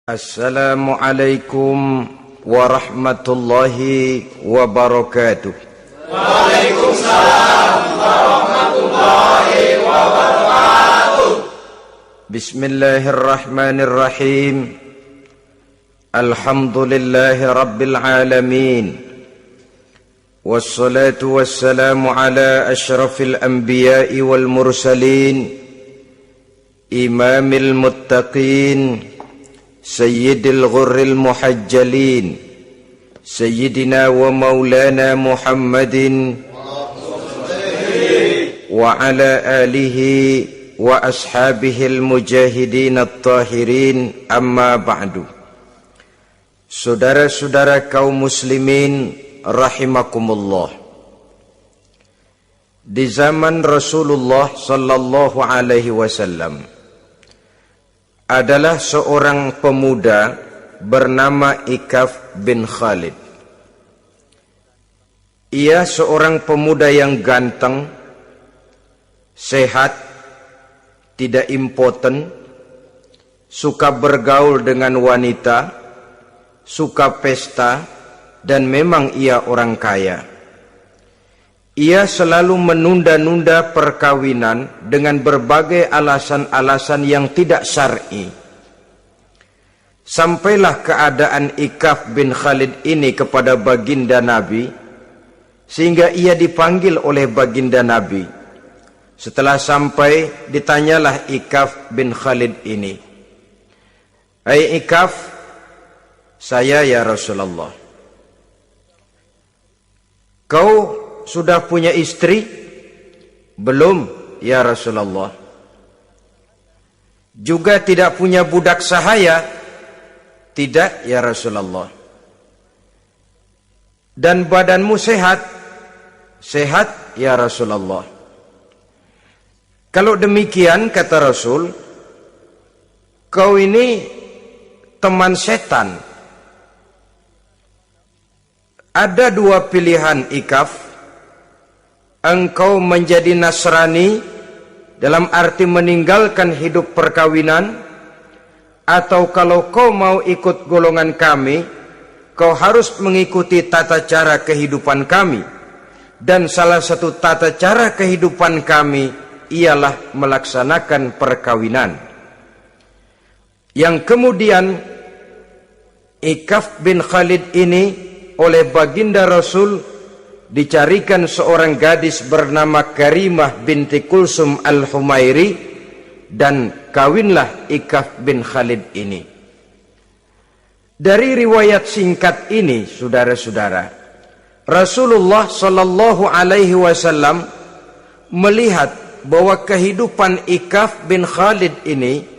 Assalamualaikum warahmatullahi wabarakatuh. Waalaikumsalam warahmatullahi wabarakatuh. Bismillahirrahmanirrahim. Alhamdulillahi rabbil alamin. Wassalatu wassalamu ala asyrafil anbiya'i wal mursalin, imamil muttaqin, Sayyidil ghurril muhajjalin, Sayyidina wa maulana Muhammadin wa ala alihi wa ashabihil mujahidin at-tahirin, amma ba'du. Saudara-saudara kaum muslimin rahimakumullah, di zaman Rasulullah sallallahu alaihi wasallam adalah seorang pemuda bernama Ikaf bin Khalid. Ia seorang pemuda yang ganteng, sehat, tidak impoten, suka bergaul dengan wanita, suka pesta, dan memang ia orang kaya. Ia selalu menunda-nunda perkawinan dengan berbagai alasan-alasan yang tidak syar'i. Sampailah keadaan Ikaf bin Khalid ini kepada baginda Nabi, sehingga ia dipanggil oleh baginda Nabi. Setelah sampai, ditanyalah Ikaf bin Khalid ini, "Hai Ikaf, saya ya Rasulullah. Kau sudah punya istri?" "Belum ya Rasulullah." "Juga tidak punya budak sahaya?" "Tidak ya Rasulullah." "Dan badanmu sehat?" "Sehat ya Rasulullah." "Kalau demikian," kata Rasul, "kau ini teman setan. Ada dua pilihan Ikaf. Engkau menjadi Nasrani dalam arti meninggalkan hidup perkawinan, atau kalau kau mau ikut golongan kami, kau harus mengikuti tata cara kehidupan kami, dan salah satu tata cara kehidupan kami ialah melaksanakan perkawinan." Yang kemudian Ikaf bin Khalid ini oleh baginda Rasul dicarikan seorang gadis bernama Karimah binti Kulsum al-Humairi, dan kawinlah Ikaf bin Khalid ini. Dari riwayat singkat ini, saudara-saudara, Rasulullah sallallahu alaihi wasallam melihat bahwa kehidupan Ikaf bin Khalid ini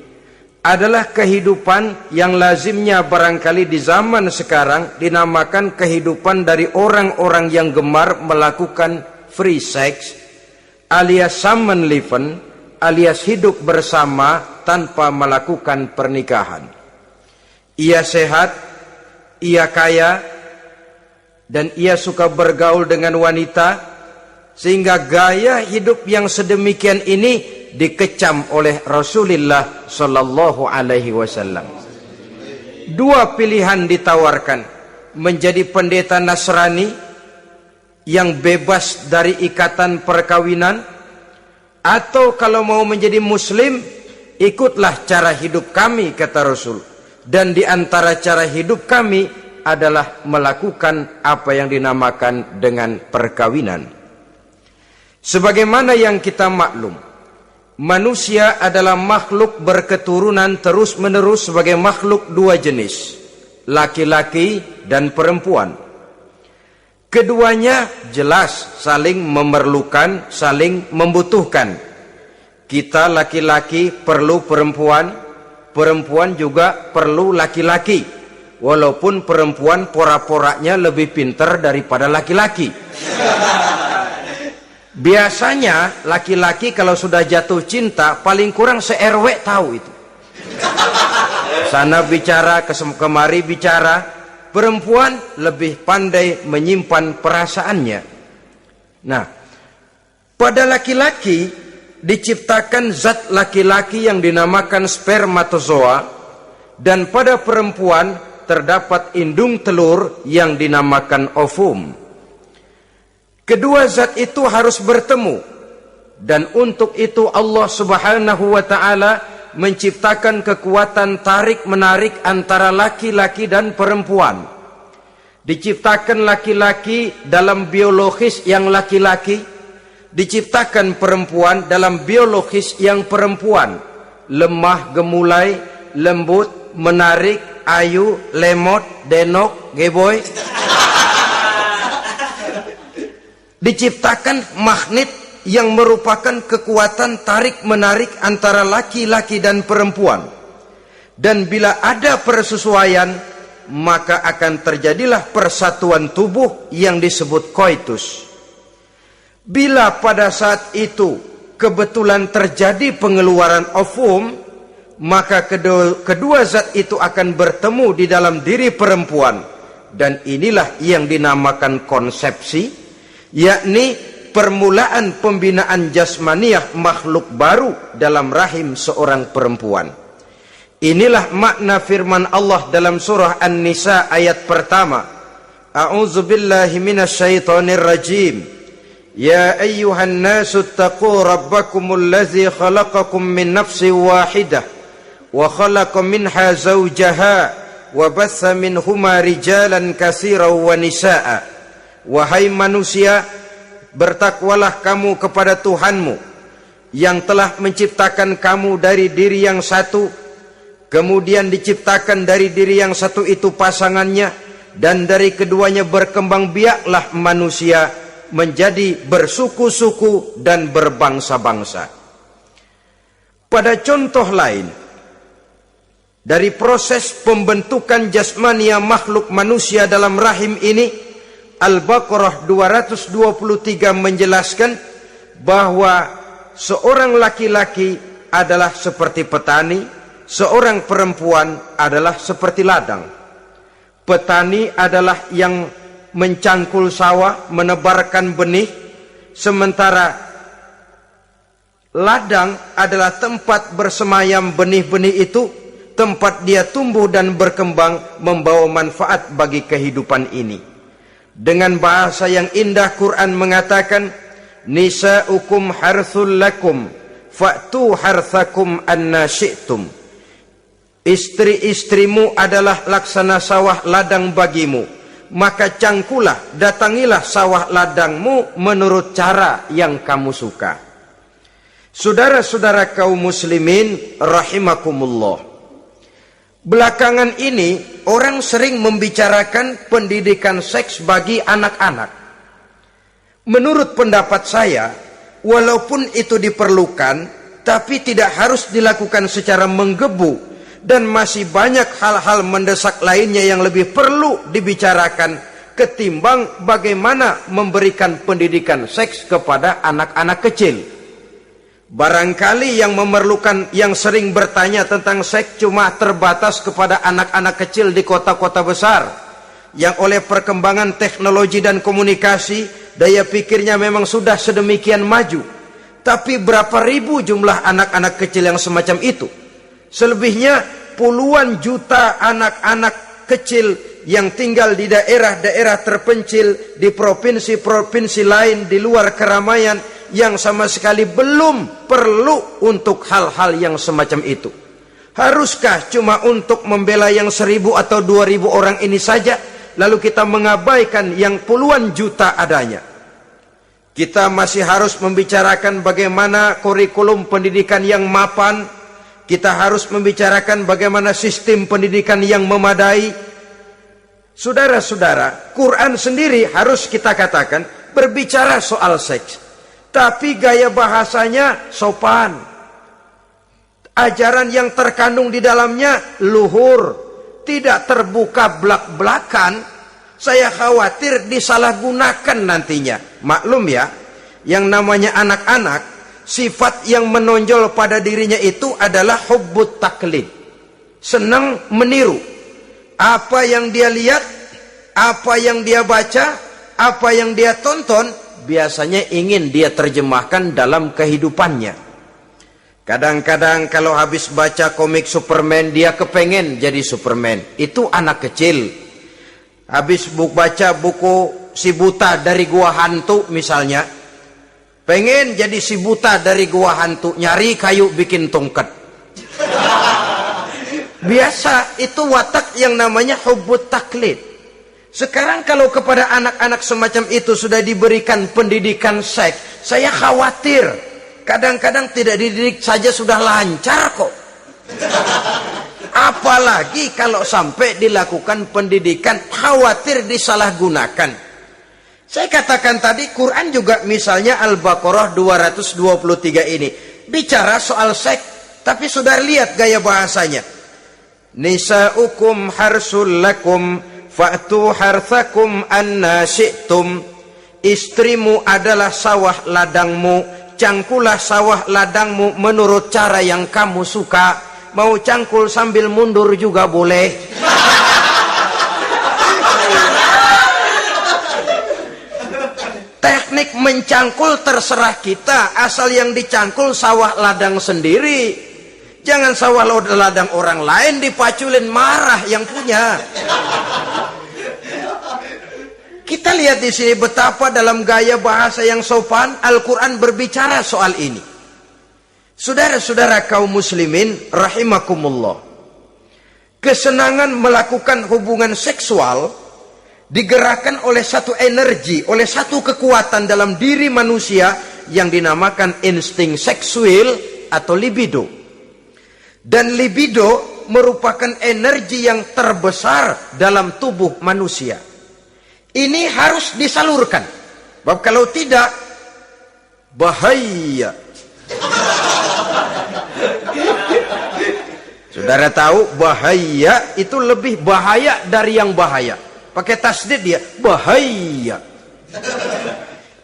adalah kehidupan yang lazimnya barangkali di zaman sekarang dinamakan kehidupan dari orang-orang yang gemar melakukan free sex, alias samenleven, alias hidup bersama tanpa melakukan pernikahan. Ia sehat, ia kaya, dan ia suka bergaul dengan wanita, sehingga gaya hidup yang sedemikian ini dikecam oleh Rasulullah sallallahu alaihi wasallam. Dua pilihan ditawarkan: menjadi pendeta Nasrani yang bebas dari ikatan perkawinan, atau kalau mau menjadi muslim, ikutlah cara hidup kami, kata Rasul. Dan di antara cara hidup kami adalah melakukan apa yang dinamakan dengan perkawinan. Sebagaimana yang kita maklum, manusia adalah makhluk berketurunan terus-menerus sebagai makhluk dua jenis, laki-laki dan perempuan. Keduanya jelas saling memerlukan, saling membutuhkan. Kita laki-laki perlu perempuan, perempuan juga perlu laki-laki, walaupun perempuan pora-poranya lebih pintar daripada laki-laki. Biasanya laki-laki kalau sudah jatuh cinta paling kurang se-RW tahu itu. Sana bicara, kemari bicara. Perempuan lebih pandai menyimpan perasaannya. Nah, pada laki-laki diciptakan zat laki-laki yang dinamakan spermatozoa dan pada perempuan terdapat indung telur yang dinamakan ovum. Kedua zat itu harus bertemu, dan untuk itu Allah Subhanahu wa ta'ala menciptakan kekuatan tarik-menarik antara laki-laki dan perempuan. Diciptakan laki-laki dalam biologis yang laki-laki, diciptakan perempuan dalam biologis yang perempuan. Lemah, gemulai, lembut, menarik, ayu, lemot, denok, geboy. Diciptakan magnet yang merupakan kekuatan tarik-menarik antara laki-laki dan perempuan. Dan bila ada persesuaian, maka akan terjadilah persatuan tubuh yang disebut koitus. Bila pada saat itu kebetulan terjadi pengeluaran ovum, maka kedua zat itu akan bertemu di dalam diri perempuan. Dan inilah yang dinamakan konsepsi, yakni permulaan pembinaan jasmaniah makhluk baru dalam rahim seorang perempuan. Inilah makna firman Allah dalam surah An-Nisa ayat pertama. A'udzubillahi minasyaitonir rajim. Ya ayyuhan nasu taqu rabbakumul ladzi khalaqakum min nafsin wahidah wa khalaqa minha zawjaha wa batha minhuma rijalan katsiran wa nisaa. Wahai manusia, bertakwalah kamu kepada Tuhanmu yang telah menciptakan kamu dari diri yang satu, kemudian diciptakan dari diri yang satu itu pasangannya, dan dari keduanya berkembang biaklah manusia menjadi bersuku-suku dan berbangsa-bangsa. Pada contoh lain, dari proses pembentukan jasmania makhluk manusia dalam rahim ini, Al-Baqarah 223 menjelaskan bahwa seorang laki-laki adalah seperti petani, seorang perempuan adalah seperti ladang. Petani adalah yang mencangkul sawah, menebarkan benih, sementara ladang adalah tempat bersemayam benih-benih itu, tempat dia tumbuh dan berkembang membawa manfaat bagi kehidupan ini. Dengan bahasa yang indah, Quran mengatakan, nisa'ukum harthul lakum fa'tu harthakum anna syi'tum. Istri-istrimu adalah laksana sawah ladang bagimu, maka cangkulah, datangilah sawah ladangmu menurut cara yang kamu suka. Saudara-saudara kaum muslimin rahimakumullah, belakangan ini orang sering membicarakan pendidikan seks bagi anak-anak. Menurut pendapat saya, walaupun itu diperlukan, tapi tidak harus dilakukan secara menggebu, dan masih banyak hal-hal mendesak lainnya yang lebih perlu dibicarakan ketimbang bagaimana memberikan pendidikan seks kepada anak-anak kecil. Barangkali yang memerlukan, yang sering bertanya tentang seks cuma terbatas kepada anak-anak kecil di kota-kota besar, yang oleh perkembangan teknologi dan komunikasi, daya pikirnya memang sudah sedemikian maju. Tapi berapa ribu jumlah anak-anak kecil yang semacam itu? Selebihnya puluhan juta anak-anak kecil yang tinggal di daerah-daerah terpencil, di provinsi-provinsi lain, di luar keramaian, yang sama sekali belum perlu untuk hal-hal yang semacam itu. Haruskah cuma untuk membela yang 1.000 atau 2.000 orang ini saja, lalu kita mengabaikan yang puluhan juta adanya? Kita masih harus membicarakan bagaimana kurikulum pendidikan yang mapan. Kita harus membicarakan bagaimana sistem pendidikan yang memadai. Saudara-saudara, Quran sendiri harus kita katakan berbicara soal seks, tapi gaya bahasanya sopan. Ajaran yang terkandung di dalamnya luhur, tidak terbuka belak-belakan. Saya khawatir disalahgunakan nantinya. Maklum ya, yang namanya anak-anak, sifat yang menonjol pada dirinya itu adalah hubbut taklid, senang meniru. Apa yang dia lihat, apa yang dia baca, apa yang dia tonton, biasanya ingin dia terjemahkan dalam kehidupannya. Kadang-kadang kalau habis baca komik Superman, dia kepengen jadi Superman. Itu anak kecil. Habis baca buku Si Buta dari Gua Hantu misalnya, pengen jadi si buta dari gua hantu, nyari kayu bikin tongkat. Biasa, itu watak yang namanya hubbut taklid. Sekarang kalau kepada anak-anak semacam itu sudah diberikan pendidikan seks, saya khawatir. Kadang-kadang tidak dididik saja sudah lancar kok. Apalagi kalau sampai dilakukan pendidikan, khawatir disalahgunakan. Saya katakan tadi, Quran juga misalnya Al-Baqarah 223 ini bicara soal seks, tapi sudah lihat gaya bahasanya. Nisa'ukum harsul lakum fa'tu harthakum anna syi'tum. Istrimu adalah sawah ladangmu, cangkulah sawah ladangmu menurut cara yang kamu suka. Mau cangkul sambil mundur juga boleh. Teknik mencangkul terserah kita, asal yang dicangkul sawah ladang sendiri. Jangan sawah ladang orang lain dipaculin, marah yang punya. Kita lihat di sini betapa dalam gaya bahasa yang sopan Al-Quran berbicara soal ini. Saudara-saudara kaum muslimin rahimakumullah, kesenangan melakukan hubungan seksual digerakkan oleh satu energi, oleh satu kekuatan dalam diri manusia yang dinamakan insting seksual atau libido. Dan libido merupakan energi yang terbesar dalam tubuh manusia. Ini harus disalurkan. Sebab kalau tidak, bahaya. Saudara tahu bahaya itu lebih bahaya dari yang bahaya. Pakai tasdid dia, bahaya.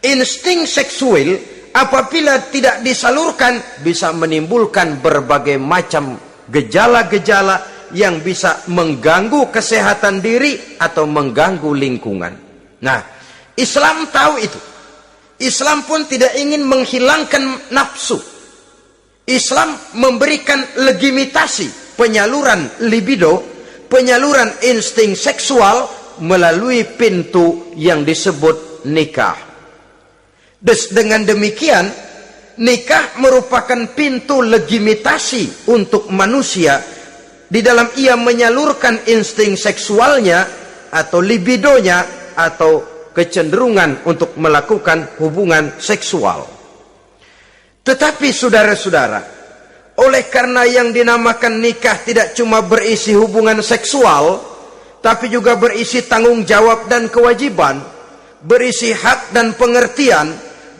Insting seksual apabila tidak disalurkan bisa menimbulkan berbagai macam gejala-gejala yang bisa mengganggu kesehatan diri atau mengganggu lingkungan. Nah, Islam tahu itu. Islam pun tidak ingin menghilangkan nafsu. Islam memberikan legitimasi penyaluran libido, penyaluran insting seksual melalui pintu yang disebut nikah. Dengan demikian, nikah merupakan pintu legitimasi untuk manusia di dalam ia menyalurkan insting seksualnya atau libidonya atau kecenderungan untuk melakukan hubungan seksual. Tetapi saudara-saudara, oleh karena yang dinamakan nikah tidak cuma berisi hubungan seksual, tapi juga berisi tanggung jawab dan kewajiban, berisi hak dan pengertian,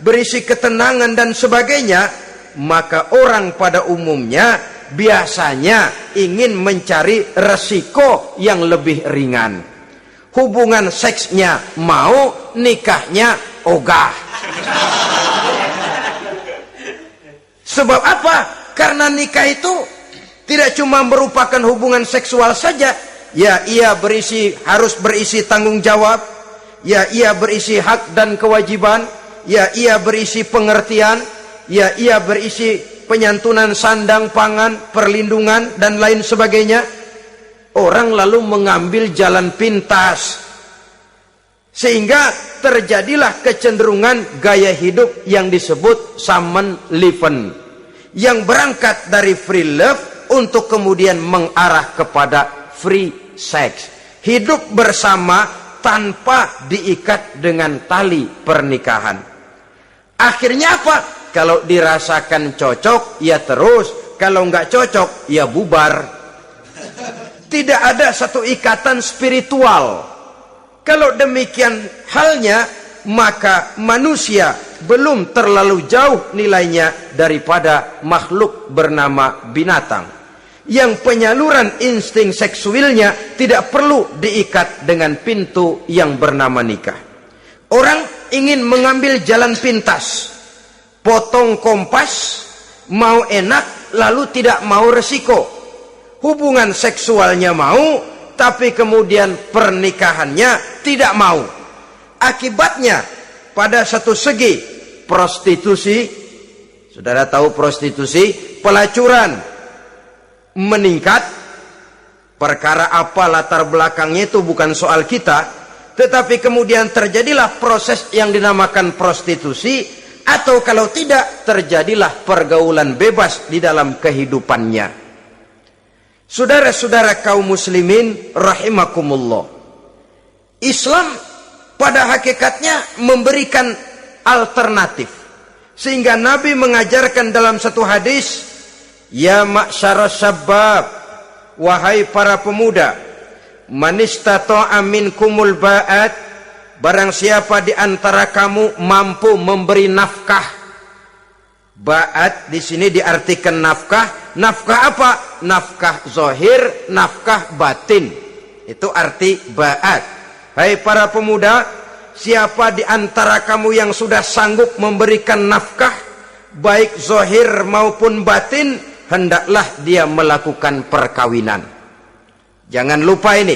berisi ketenangan dan sebagainya, maka orang pada umumnya biasanya ingin mencari resiko yang lebih ringan. Hubungan seksnya mau, nikahnya ogah. Sebab apa? Karena nikah itu tidak cuma merupakan hubungan seksual saja. Ya, ia harus berisi tanggung jawab. Ya, ia berisi hak dan kewajiban. Ya, ia berisi pengertian. Ya, ia berisi penyantunan sandang, pangan, perlindungan, dan lain sebagainya. Orang lalu mengambil jalan pintas. Sehingga terjadilah kecenderungan gaya hidup yang disebut Samen Leven. Yang berangkat dari free love untuk kemudian mengarah kepada free sex. Hidup bersama tanpa diikat dengan tali pernikahan. Akhirnya apa? Kalau dirasakan cocok, ya terus. Kalau nggak cocok, ya bubar. Tidak ada satu ikatan spiritual. Kalau demikian halnya, maka manusia belum terlalu jauh nilainya daripada makhluk bernama binatang. Yang penyaluran insting seksualnya tidak perlu diikat dengan pintu yang bernama nikah. Orang ingin mengambil jalan pintas, potong kompas, mau enak lalu tidak mau resiko. Hubungan seksualnya mau, tapi kemudian pernikahannya tidak mau. Akibatnya pada satu segi prostitusi, Saudara tahu prostitusi, pelacuran meningkat. Perkara apa latar belakangnya itu bukan soal kita, tetapi kemudian terjadilah proses yang dinamakan prostitusi, atau kalau tidak terjadilah pergaulan bebas di dalam kehidupannya. Saudara-saudara kaum muslimin rahimakumullah, Islam pada hakikatnya memberikan alternatif, sehingga Nabi mengajarkan dalam satu hadis, ya ma'syaras syabab, wahai para pemuda, man istata'a minkumul ba'at, barang siapa di antara kamu mampu memberi nafkah. Ba'at di sini diartikan nafkah. Nafkah apa? Nafkah zahir, nafkah batin. Itu arti ba'at. Hai para pemuda, siapa di antara kamu yang sudah sanggup memberikan nafkah, baik zahir maupun batin, hendaklah dia melakukan perkawinan. Jangan lupa ini,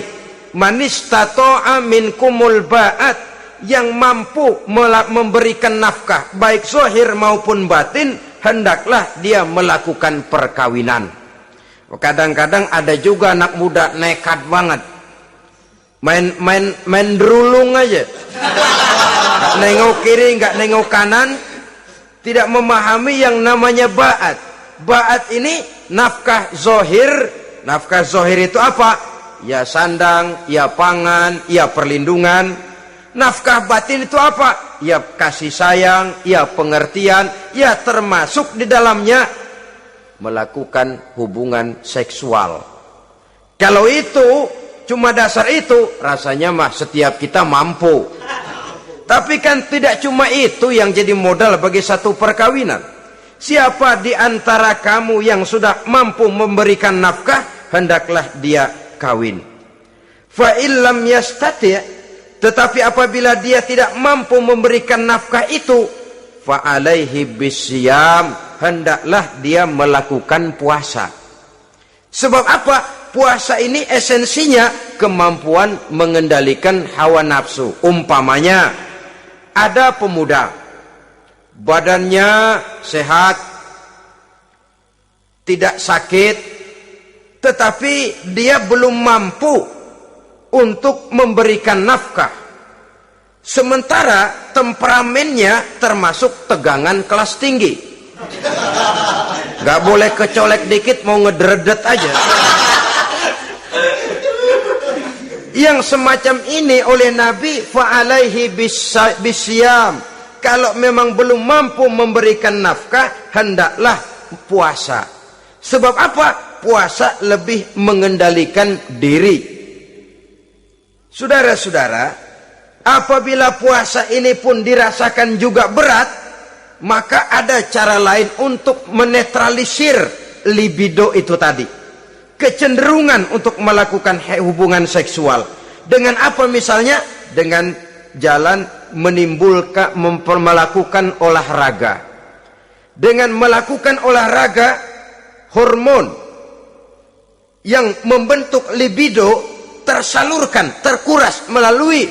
man istata'a minkumul ba'at, yang mampu memberikan nafkah baik zahir maupun batin, hendaklah dia melakukan perkawinan. Kadang-kadang ada juga anak muda nekat banget, main derulung aja, nggak nengok kiri, nggak nengok kanan, tidak memahami yang namanya ba'at. Ba'at ini nafkah zahir. Nafkah zahir itu apa? Ya sandang, ya pangan, ya perlindungan. Nafkah batin itu apa? Ya kasih sayang, ya pengertian, ya termasuk di dalamnya melakukan hubungan seksual. Kalau itu cuma dasar itu, rasanya mah setiap kita mampu. Tapi kan tidak cuma itu yang jadi modal bagi satu perkawinan. Siapa di antara kamu yang sudah mampu memberikan nafkah, hendaklah dia kawin. Fa illam yastati', tetapi apabila dia tidak mampu memberikan nafkah itu, fa alaihi bisyam, hendaklah dia melakukan puasa. Sebab apa? Puasa ini esensinya kemampuan mengendalikan hawa nafsu. Umpamanya ada pemuda, badannya sehat, tidak sakit, tetapi dia belum mampu untuk memberikan nafkah. Sementara temperamennya termasuk tegangan kelas tinggi, gak boleh kecolek dikit mau ngedredet aja. Yang semacam ini oleh Nabi, fa'alaihi bisyam, kalau memang belum mampu memberikan nafkah, hendaklah puasa. Sebab apa? Puasa lebih mengendalikan diri. Saudara-saudara, apabila puasa ini pun dirasakan juga berat, maka ada cara lain untuk menetralisir libido itu tadi, kecenderungan untuk melakukan hubungan seksual. Dengan apa misalnya? Dengan jalan melakukan olahraga. Dengan melakukan olahraga, hormon yang membentuk libido tersalurkan, terkuras melalui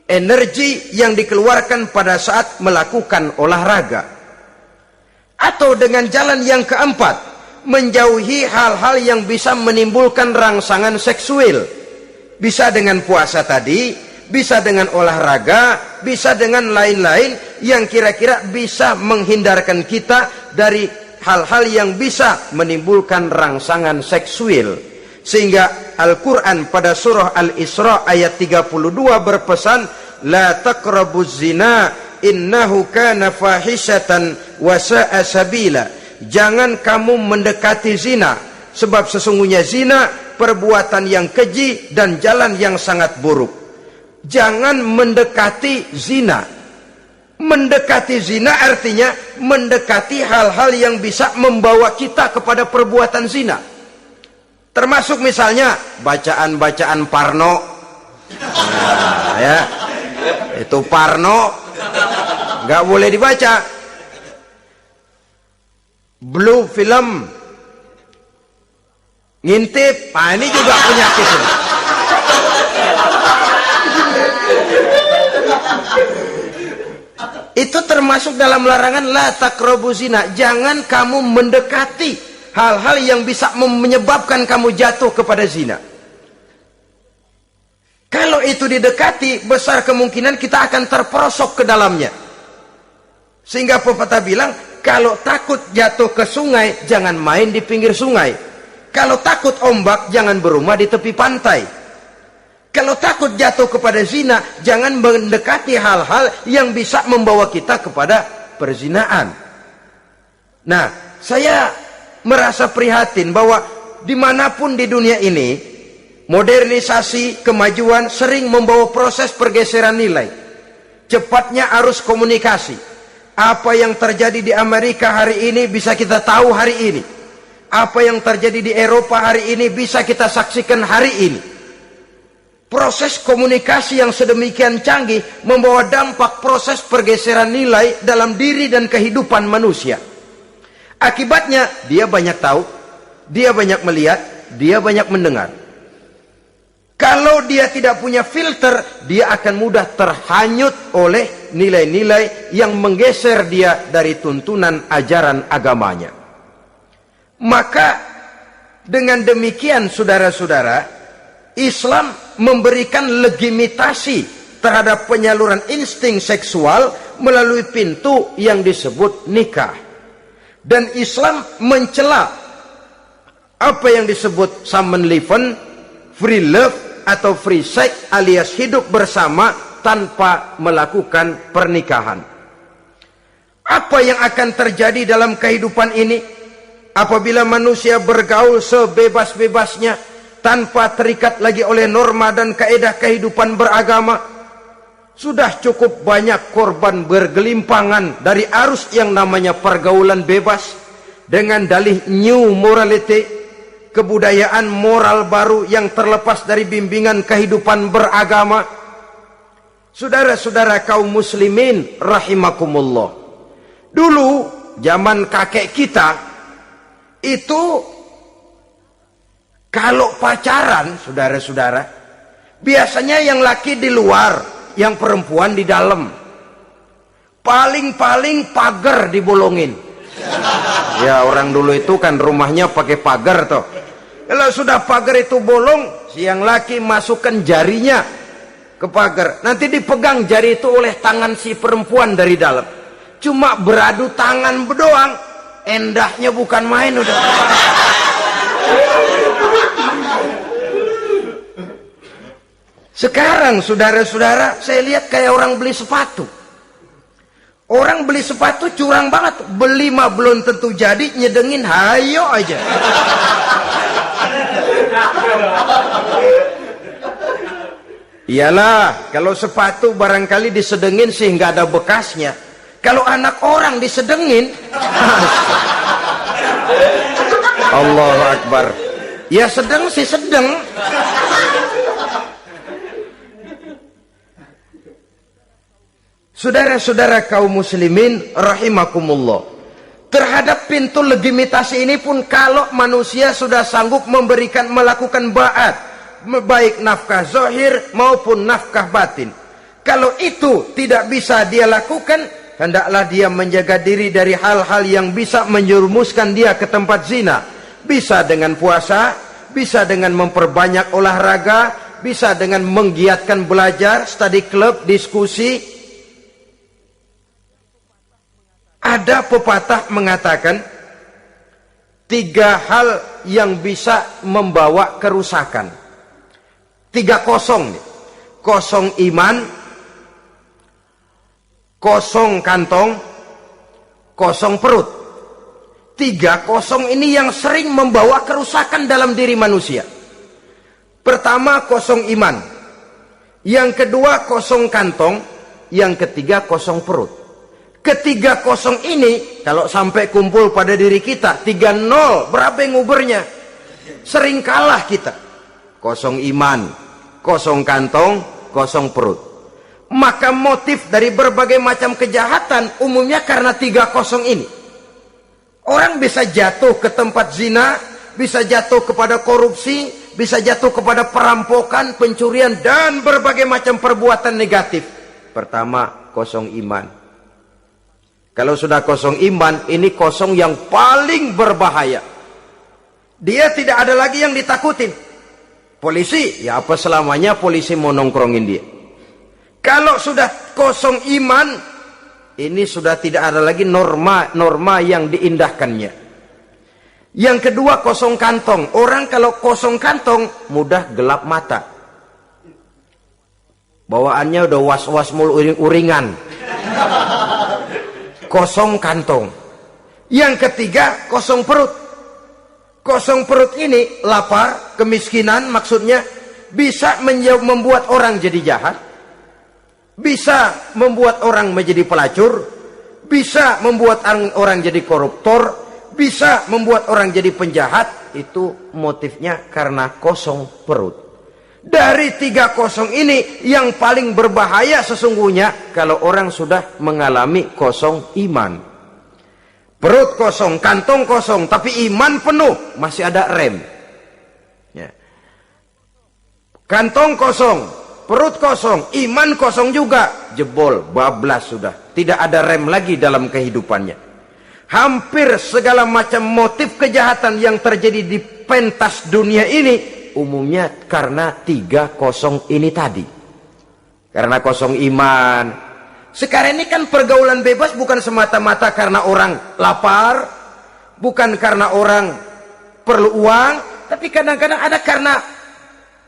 energi yang dikeluarkan pada saat melakukan olahraga. Atau dengan jalan yang keempat, menjauhi hal-hal yang bisa menimbulkan rangsangan seksual. Bisa dengan puasa tadi, bisa dengan olahraga, bisa dengan lain-lain yang kira-kira bisa menghindarkan kita dari hal-hal yang bisa menimbulkan rangsangan seksual. Sehingga Al-Quran pada surah Al-Isra ayat 32 berpesan, la taqrabuz zina innahu kana fahishatan wa sa'a sabila. Jangan kamu mendekati zina, sebab sesungguhnya zina perbuatan yang keji dan jalan yang sangat buruk. Jangan mendekati zina. Mendekati zina artinya mendekati hal-hal yang bisa membawa kita kepada perbuatan zina. Termasuk misalnya bacaan-bacaan Parno. Nah, ya. Itu Parno nggak boleh dibaca. Blue film, ngintip, nah ini juga penyakit. Itu termasuk dalam larangan la taqrabu zina. Jangan kamu mendekati hal-hal yang bisa menyebabkan kamu jatuh kepada zina. Kalau itu didekati, besar kemungkinan kita akan terperosok ke dalamnya. Sehingga pepatah bilang, kalau takut jatuh ke sungai, jangan main di pinggir sungai. Kalau takut ombak, jangan berumah di tepi pantai. Kalau takut jatuh kepada zina, jangan mendekati hal-hal yang bisa membawa kita kepada perzinaan. Nah, saya merasa prihatin bahwa dimanapun di dunia ini, modernisasi, kemajuan sering membawa proses pergeseran nilai. Cepatnya arus komunikasi. Apa yang terjadi di Amerika hari ini bisa kita tahu hari ini. Apa yang terjadi di Eropa hari ini bisa kita saksikan hari ini. Proses komunikasi yang sedemikian canggih membawa dampak proses pergeseran nilai dalam diri dan kehidupan manusia. Akibatnya dia banyak tahu, dia banyak melihat, dia banyak mendengar. Kalau dia tidak punya filter, dia akan mudah terhanyut oleh nilai-nilai yang menggeser dia dari tuntunan ajaran agamanya. Maka dengan demikian saudara-saudara, Islam memberikan legitimasi terhadap penyaluran insting seksual melalui pintu yang disebut nikah. Dan Islam mencela apa yang disebut Samenleven, free love atau free sex alias hidup bersama tanpa melakukan pernikahan. Apa yang akan terjadi dalam kehidupan ini apabila manusia bergaul sebebas-bebasnya tanpa terikat lagi oleh norma dan kaedah kehidupan beragama? Sudah cukup banyak korban bergelimpangan dari arus yang namanya pergaulan bebas dengan dalih new morality, kebudayaan moral baru yang terlepas dari bimbingan kehidupan beragama. Saudara-saudara kaum muslimin rahimakumullah, dulu zaman kakek kita itu kalau pacaran, saudara-saudara, biasanya yang laki di luar, yang perempuan di dalam. Paling-paling pagar dibolongin. Ya, orang dulu itu kan rumahnya pakai pagar toh. Kalau sudah pagar itu bolong, si yang laki masukkan jarinya ke pagar. Nanti dipegang jari itu oleh tangan si perempuan dari dalam. Cuma beradu tangan doang, endahnya bukan main udah. Sekarang saudara-saudara, saya lihat kayak orang beli sepatu. Orang beli sepatu curang banget. Beli mah belum tentu jadi, nyedengin hayo aja. Iyalah, kalau sepatu barangkali disedengin sehingga ada bekasnya. Kalau anak orang disedengin, Allahu Akbar. Ya sedang sih sedang. Saudara-saudara kaum muslimin rahimakumullah, terhadap pintu legitimasi ini pun kalau manusia sudah sanggup melakukan ba'at, baik nafkah zahir maupun nafkah batin, kalau itu tidak bisa dia lakukan, hendaklah dia menjaga diri dari hal-hal yang bisa menjerumuskan dia ke tempat zina. Bisa dengan puasa, bisa dengan memperbanyak olahraga, bisa dengan menggiatkan belajar, study club, diskusi. Ada pepatah mengatakan 3 hal yang bisa membawa kerusakan. 3 kosong nih. Kosong iman, kosong kantong, kosong perut. 3 kosong ini yang sering membawa kerusakan dalam diri manusia. Pertama, kosong iman. Yang kedua, kosong kantong. Yang ketiga, kosong perut. Ketiga kosong ini kalau sampai kumpul pada diri kita 3-0, berapa yang ngubernya? Sering kalah kita. Kosong iman, kosong kantong, kosong perut. Maka motif dari berbagai macam kejahatan umumnya karena 3 kosong ini. Orang bisa jatuh ke tempat zina, bisa jatuh kepada korupsi, bisa jatuh kepada perampokan, pencurian, dan berbagai macam perbuatan negatif. Pertama, kosong iman. Kalau sudah kosong iman, ini kosong yang paling berbahaya. Dia tidak ada lagi yang ditakutin. Polisi, ya apa selamanya polisi mau nongkrongin dia. Kalau sudah kosong iman, ini sudah tidak ada lagi norma yang diindahkannya. Yang kedua, kosong kantong. Orang kalau kosong kantong mudah gelap mata. Bawaannya udah was-was mulu uring-uringan. Kosong kantong. Yang ketiga, kosong perut. Kosong perut ini lapar, kemiskinan maksudnya, bisa membuat orang jadi jahat, bisa membuat orang menjadi pelacur, bisa membuat orang jadi koruptor, bisa membuat orang jadi penjahat. Itu motifnya karena kosong perut. Dari 3 kosong ini yang paling berbahaya sesungguhnya kalau orang sudah mengalami kosong iman. Perut kosong, kantong kosong, tapi iman penuh, masih ada rem. Ya. Kantong kosong, perut kosong, iman kosong juga, jebol, bablas sudah. Tidak ada rem lagi dalam kehidupannya. Hampir segala macam motif kejahatan yang terjadi di pentas dunia ini umumnya karena 3 kosong ini tadi. Karena kosong iman. Sekarang ini kan pergaulan bebas bukan semata-mata karena orang lapar, bukan karena orang perlu uang, tapi kadang-kadang ada karena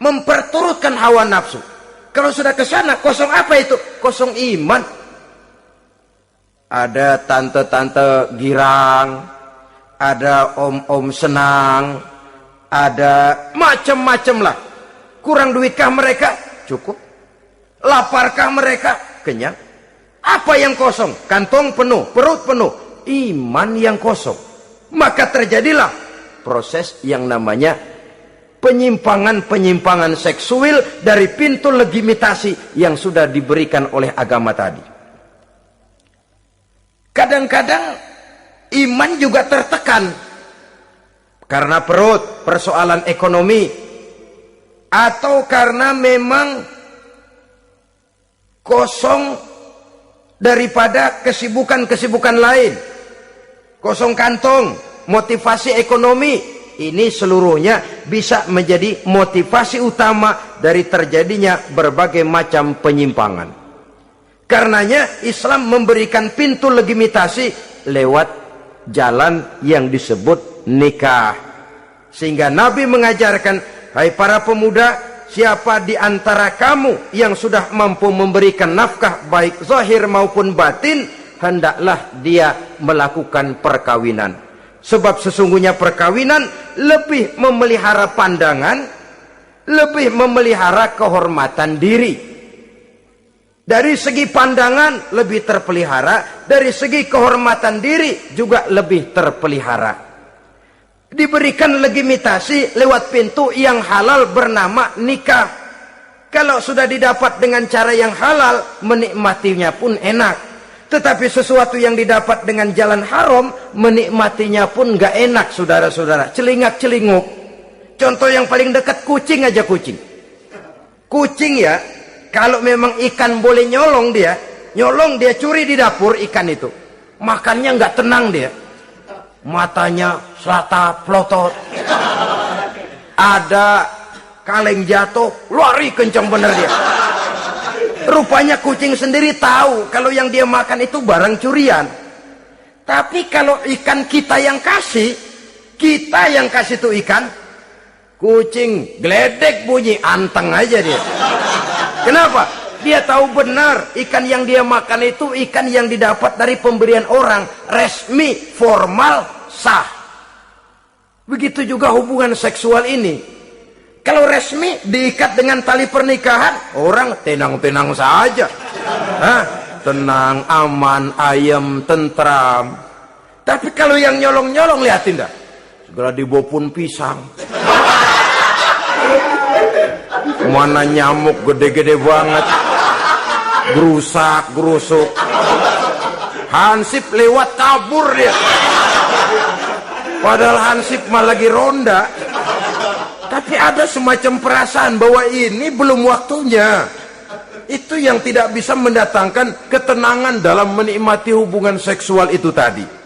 memperturutkan hawa nafsu. Kalau sudah ke sana, kosong apa itu? Kosong iman. Ada tante-tante girang, ada om-om senang, ada macam-macam lah. Kurang duitkah mereka? Cukup. Laparkah mereka? Kenyang. Apa yang kosong? Kantong penuh, perut penuh, iman yang kosong. Maka terjadilah proses yang namanya penyimpangan-penyimpangan seksual dari pintu legitimasi yang sudah diberikan oleh agama tadi. Kadang-kadang iman juga tertekan karena perut, persoalan ekonomi, atau karena memang kosong daripada kesibukan-kesibukan lain. Kosong kantong, motivasi ekonomi, ini seluruhnya bisa menjadi motivasi utama dari terjadinya berbagai macam penyimpangan. Karenanya Islam memberikan pintu legitimasi lewat jalan yang disebut nikah. Sehingga Nabi mengajarkan, hai para pemuda, siapa di antara kamu yang sudah mampu memberikan nafkah baik zahir maupun batin, hendaklah dia melakukan perkawinan. Sebab sesungguhnya perkawinan lebih memelihara pandangan, lebih memelihara kehormatan diri. Dari segi pandangan lebih terpelihara, dari segi kehormatan diri juga lebih terpelihara. Diberikan legitimasi lewat pintu yang halal bernama nikah. Kalau sudah didapat dengan cara yang halal, menikmatinya pun enak. Tetapi sesuatu yang didapat dengan jalan haram, menikmatinya pun gak enak, saudara-saudara. Celingak-celinguk. Contoh yang paling dekat, kucing aja kucing. Kucing ya, kalau memang ikan boleh nyolong dia curi di dapur ikan itu. Makannya gak tenang dia. Matanya selata plotot. Ada kaleng jatuh, lari kencang bener dia. Rupanya kucing sendiri tahu kalau yang dia makan itu barang curian. Tapi kalau ikan kita yang kasih tuh ikan, kucing geledek bunyi, anteng aja dia. Kenapa? Dia tahu benar ikan yang dia makan itu ikan yang didapat dari pemberian orang, resmi, formal, sah. Begitu juga hubungan seksual ini. Kalau resmi diikat dengan tali pernikahan, orang tenang-tenang saja. Tenang, aman, ayem, tentram. Tapi kalau yang nyolong-nyolong, lihatin dah. Segera dibopun pisang. Mana nyamuk gede-gede banget. Gerusak, gerusuk. Hansip lewat kabur dia. Padahal Hansip mah lagi ronda. Tapi ada semacam perasaan bahwa ini belum waktunya. itu yang tidak bisa mendatangkan ketenangan dalam menikmati hubungan seksual itu tadi.